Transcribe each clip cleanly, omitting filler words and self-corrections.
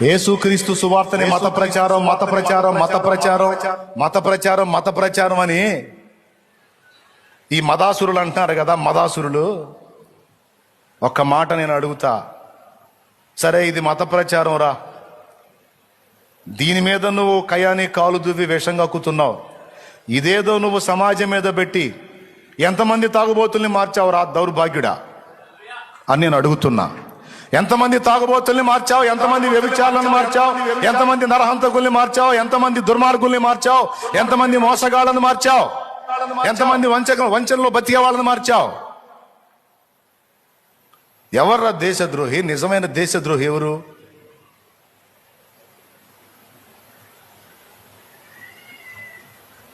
యేసుక్రీస్తు సువార్తని మత ప్రచారం అని ఈ మదాసురులు అంటున్నారు కదా. మదాసురులు ఒక్క మాట నేను అడుగుతా, సరే ఇది మత ప్రచారం రా, దీని మీద నువ్వు కయాని కాలు దువ్వి విషం కక్కుతున్నావు, ఇదేదో నువ్వు సమాజం మీద పెట్టి ఎంతమంది తాగుబోతుల్ని మార్చావు రా దౌర్భాగ్యుడా అని నేను అడుగుతున్నా. ఎంతమంది తాగుబోతుల్ని మార్చావు, ఎంతమంది వ్యభిచారులను మార్చావు, ఎంతమంది నరహంతకుల్ని మార్చావు, ఎంతమంది దుర్మార్గుల్ని మార్చావు, ఎంతమంది మోసగాళ్లను మార్చావు, ఎంతమంది వంచనలో బతికే వాళ్ళని మార్చావు. ఎవర్రా దేశద్రోహి? నిజమైన దేశద్రోహి ఎవరు?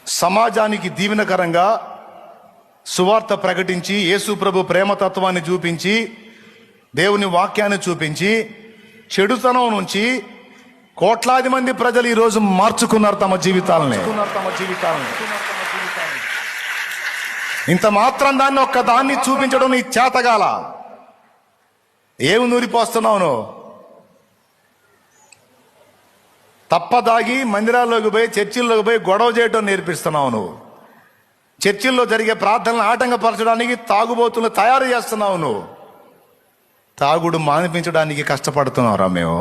సమాజానికి దీవెనకరంగా సువార్త ప్రకటించి యేసు ప్రభు ప్రేమతత్వాన్ని చూపించి దేవుని వాక్యాన్ని చూపించి చెడుతనం నుంచి కోట్లాది మంది ప్రజలు ఈరోజు మార్చుకున్నారు తమ జీవితాలని. ఇంత మాత్రం దాన్ని ఒక్క దాన్ని చూపించడం నీ చేతగాల. ఏమి నూరిపోస్తున్నావు నువ్వు? తప్పదాగి మందిరాల్లోకి పోయి చర్చిల్లోకి పోయి గొడవ చేయడం నేర్పిస్తున్నావు నువ్వు. చర్చిల్లో జరిగే ప్రార్థనలు ఆటంకపరచడానికి తాగుబోతులను తయారు చేస్తున్నావు నువ్వు. తాగుడు మానిపించడానికి కష్టపడుతున్నావురా మేము.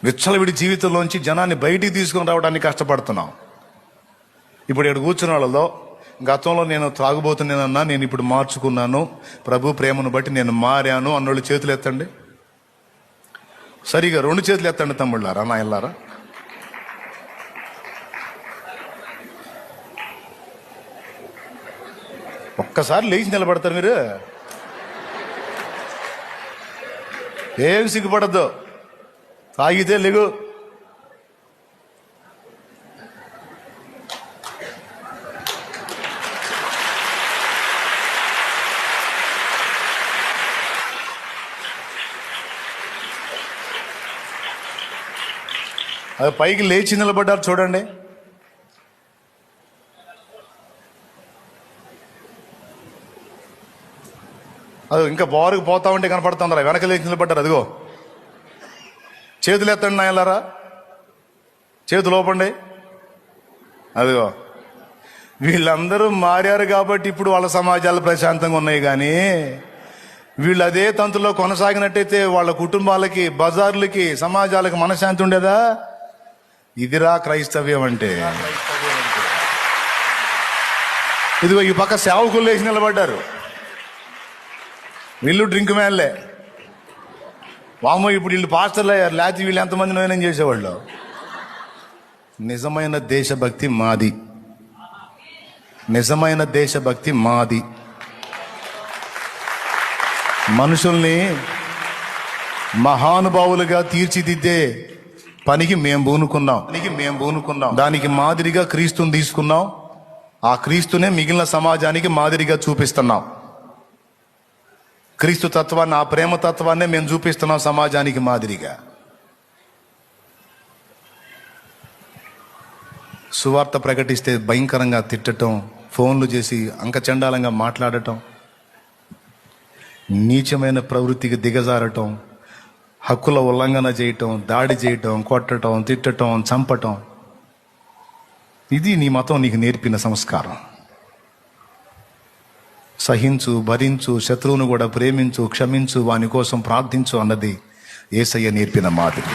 విచ్చలవిడి జీవితంలోంచి జనాన్ని బయటికి తీసుకుని రావడానికి కష్టపడుతున్నాం. ఇప్పుడు ఇక్కడ కూర్చున్న వాళ్ళలో గతంలో నేను తాగుబోతున్నానన్నా, నేను ఇప్పుడు మార్చుకున్నాను, ప్రభు ప్రేమను బట్టి నేను మారాను అన్నోళ్ళు చేతులు ఎత్తండి. సరిగా 2 చేతులు ఎత్తండి తమ్ముళ్ళారా, నా ఇల్లారా. ఒక్కసారి లేచి నిలబడతారు మీరు. ఏం సిగ్గుపడద్దు, తాగితే లేగు. అది పైకి లేచి నిలబడ్డారు చూడండి. అది ఇంకా బారుకు పోతా ఉంటే కనపడుతుందా? వెనక లేచి నిలబడ్డారు. అదిగో చేతులు ఎత్తండి నాయలారా, చేతులు ఓపండి. అదిగో వీళ్ళందరూ మారారు కాబట్టి ఇప్పుడు వాళ్ళ సమాజాలు ప్రశాంతంగా ఉన్నాయి. కానీ వీళ్ళు అదే తంతులో కొనసాగినట్టయితే వాళ్ళ కుటుంబాలకి, బజార్లకి, సమాజాలకి మనశ్శాంతి ఉండేదా? ఇదిరా క్రైస్తవ్యం అంటే. ఇదిగో ఈ పక్క సేవకులు లేచి నిలబడ్డారు. వీళ్ళు డ్రింక్ మ్యాన్లే. వామో ఇప్పుడు వీళ్ళు పాస్టర్లు అయ్యారు, లేకపోతే వీళ్ళు ఎంతమంది నోయనం చేసేవాళ్ళు. నిజమైన దేశభక్తి మాది, నిజమైన దేశభక్తి మాది. మనుషుల్ని మహానుభావులుగా తీర్చిదిద్దే పనికి మేము పూనుకున్నాం. దానికి మాదిరిగా క్రీస్తుని తీసుకున్నాం. ఆ క్రీస్తునే మిగిలిన సమాజానికి మాదిరిగా చూపిస్తున్నాం. క్రీస్తు తత్వాన్ని, ఆ ప్రేమ తత్వాన్నే మేము చూపిస్తున్నాం సమాజానికి మాదిరిగా. సువార్త ప్రకటిస్తే భయంకరంగా తిట్టడం, ఫోన్లు చేసి అంకచండాలంగా మాట్లాడటం, నీచమైన ప్రవృత్తికి దిగజారటం, హక్కుల ఉల్లంఘన చేయటం, దాడి చేయటం, కొట్టడం, తిట్టడం, చంపటం, ఇది నీ మతం నీకు నేర్పిన సంస్కారం. సహించు, భరించు, శత్రువును కూడా ప్రేమించు, క్షమించు, వాని కోసం ప్రార్థించు అన్నది యేసయ్య నేర్పిన మాదిరి.